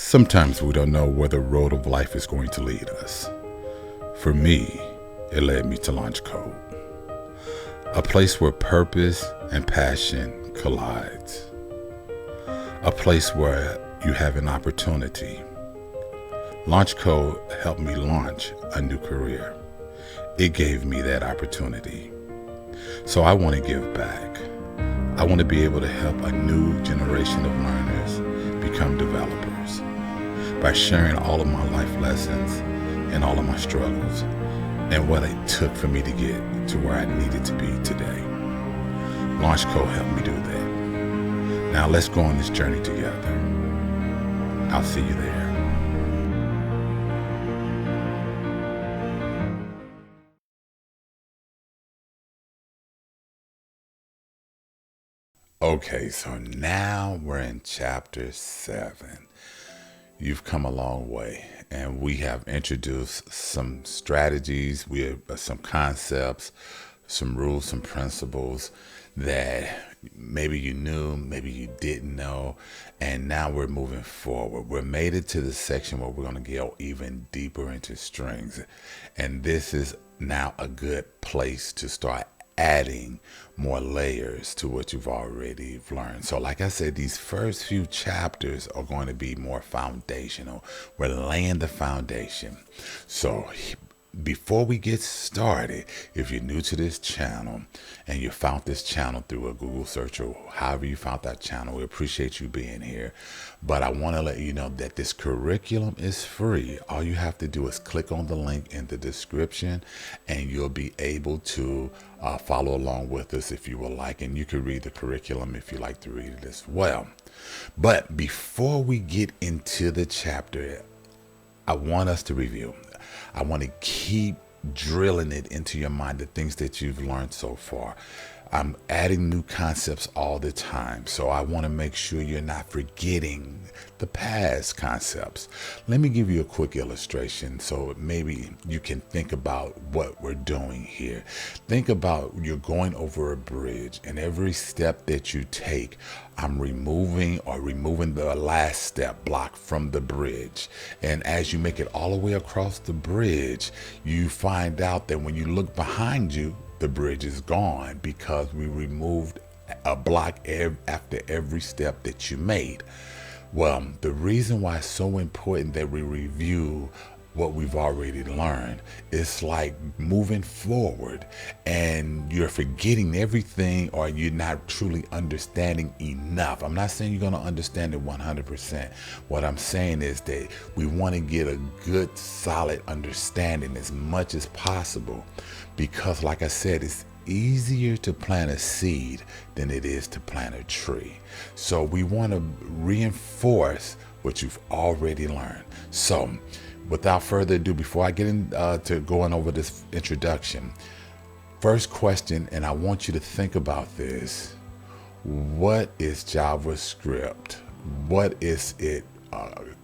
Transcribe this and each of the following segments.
Sometimes we don't know where the road of life is going to lead us. For me, it led me to LaunchCode, a place where purpose and passion collides, a place where you have an opportunity. LaunchCode helped me launch a new career. It gave me that opportunity. So I want to give back. I want to be able to help a new generation of learners become developers by sharing all of my life lessons and all of my struggles and what it took for me to get to where I needed to be today. LaunchCode helped me do that. Now let's go on this journey together. I'll see you there. Okay, so now we're in Chapter 7. You've come a long way, and we have introduced some strategies, we have some concepts, some rules, some principles that maybe you knew, maybe you didn't know, and now we're moving forward. We're made it to the section where we're going to go even deeper into strings, and this is now a good place to start adding more layers to what you've already learned. So like I said, these first few chapters are going to be more foundational. We're laying the foundation. So before we get started, if you're new to this channel and you found this channel through a Google search or however you found that channel, we appreciate you being here. But I want to let you know that this curriculum is free. All you have to do is click on the link in the description and you'll be able to follow along with us if you would like. And you can read the curriculum if you like to read it as well. But before we get into the chapter, I want us to review. I want to keep drilling it into your mind, the things that you've learned so far. I'm adding new concepts all the time, so I want to make sure you're not forgetting the past concepts. Let me give you a quick illustration so maybe you can think about what we're doing here. Think about you're going over a bridge, and every step that you take, I'm removing the last step block from the bridge. And as you make it all the way across the bridge, you find out that when you look behind you, the bridge is gone because we removed a block after every step that you made. Well, the reason why it's so important that we review what we've already learned, it's like moving forward and you're forgetting everything or you're not truly understanding enough. I'm not saying you're going to understand it 100%. What I'm saying is that we want to get a good solid understanding as much as possible, because like I said, it's easier to plant a seed than it is to plant a tree. So we want to reinforce what you've already learned. So without further ado, before I get into going over this introduction, first question, and I want you to think about this: what is JavaScript? What is it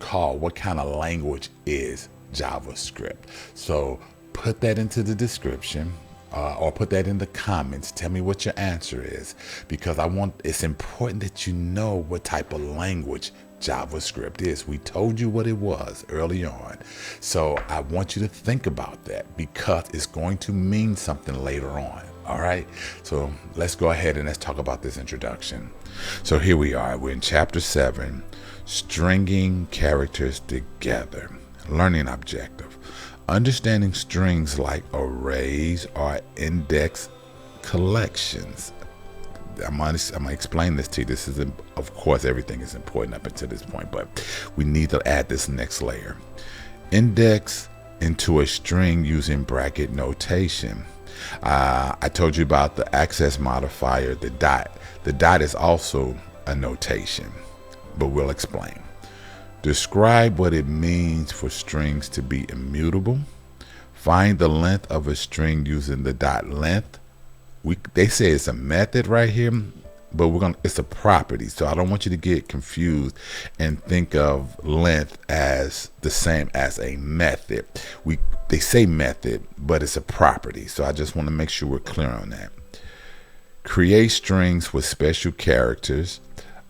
called? What kind of language is JavaScript? So put that into the description. Or put that in the comments. Tell me what your answer is, because it's important that you know what type of language JavaScript is. We told you what it was early on. So I want you to think about that because it's going to mean something later on. All right. So let's go ahead and let's talk about this introduction. So here we are. We're in Chapter 7, stringing characters together, learning objective. Understanding strings like arrays or index collections. I'm gonna explain this to you. This is, of course, everything is important up until this point, but we need to add this next layer. Index into a string using bracket notation. I told you about the access modifier, the dot. The dot is also a notation, but we'll explain. Describe what it means for strings to be immutable. Find the length of a string using the dot length. They say it's a method right here, but it's a property. So I don't want you to get confused and think of length as the same as a method. They say method, but it's a property. So I just want to make sure we're clear on that. Create strings with special characters.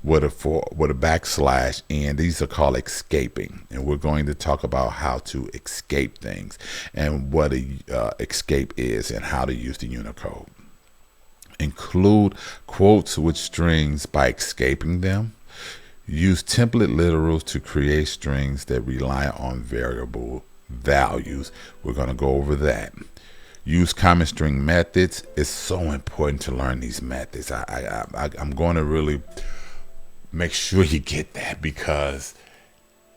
with a backslash in. These are called escaping, and we're going to talk about how to escape things and what a escape is and how to use the Unicode. Include quotes with strings by escaping them. Use template literals to create strings that rely on variable values. We're going to go over that. Use common string methods. It's so important to learn these methods. I'm going to really make sure you get that, because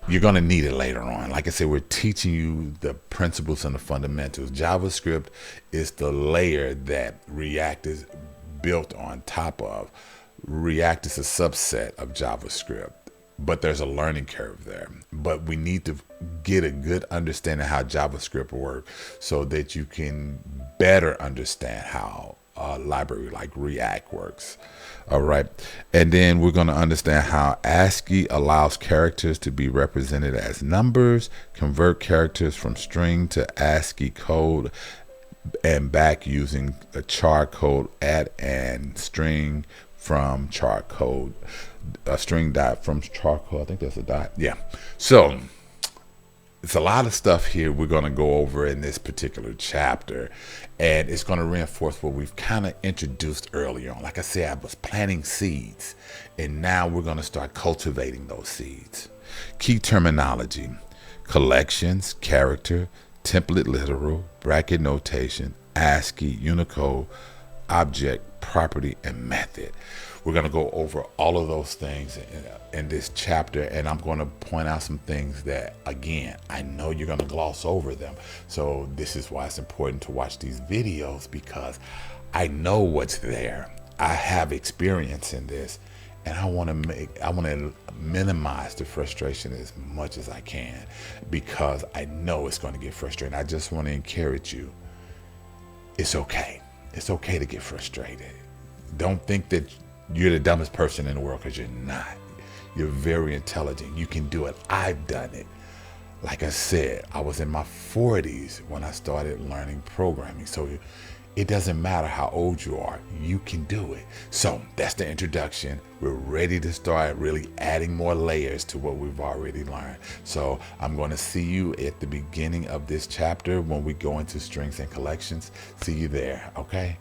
you're going to need it later on. Like I said, we're teaching you the principles and the fundamentals. JavaScript is the layer that React is built on top of. React is a subset of JavaScript, but there's a learning curve there. But we need to get a good understanding of how JavaScript works so that you can better understand how a library like React works. All right. And then we're going to understand how ASCII allows characters to be represented as numbers, convert characters from string to ASCII code, and back using a char code at and string from char code, a string dot from char code. I think that's a dot. Yeah. So it's a lot of stuff here we're going to go over in this particular chapter, and it's going to reinforce what we've kind of introduced earlier on. Like I said, I was planting seeds, and now we're going to start cultivating those seeds. Key terminology: collections, character, template literal, bracket notation, ASCII, Unicode, object, property, and method. We're going to go over all of those things in this chapter, and I'm going to point out some things that, again, I know you're going to gloss over them. So this is why it's important to watch these videos, because I know what's there. I have experience in this, and I want to minimize the frustration as much as I can, because I know it's going to get frustrating. I just want to encourage you. It's okay. It's okay to get frustrated. Don't think that you're the dumbest person in the world, because you're not. You're very intelligent. You can do it. I've done it. Like I said, I was in my 40s when I started learning programming. So it doesn't matter how old you are. You can do it. So that's the introduction. We're ready to start really adding more layers to what we've already learned. So I'm going to see you at the beginning of this chapter when we go into strings and collections. See you there. Okay?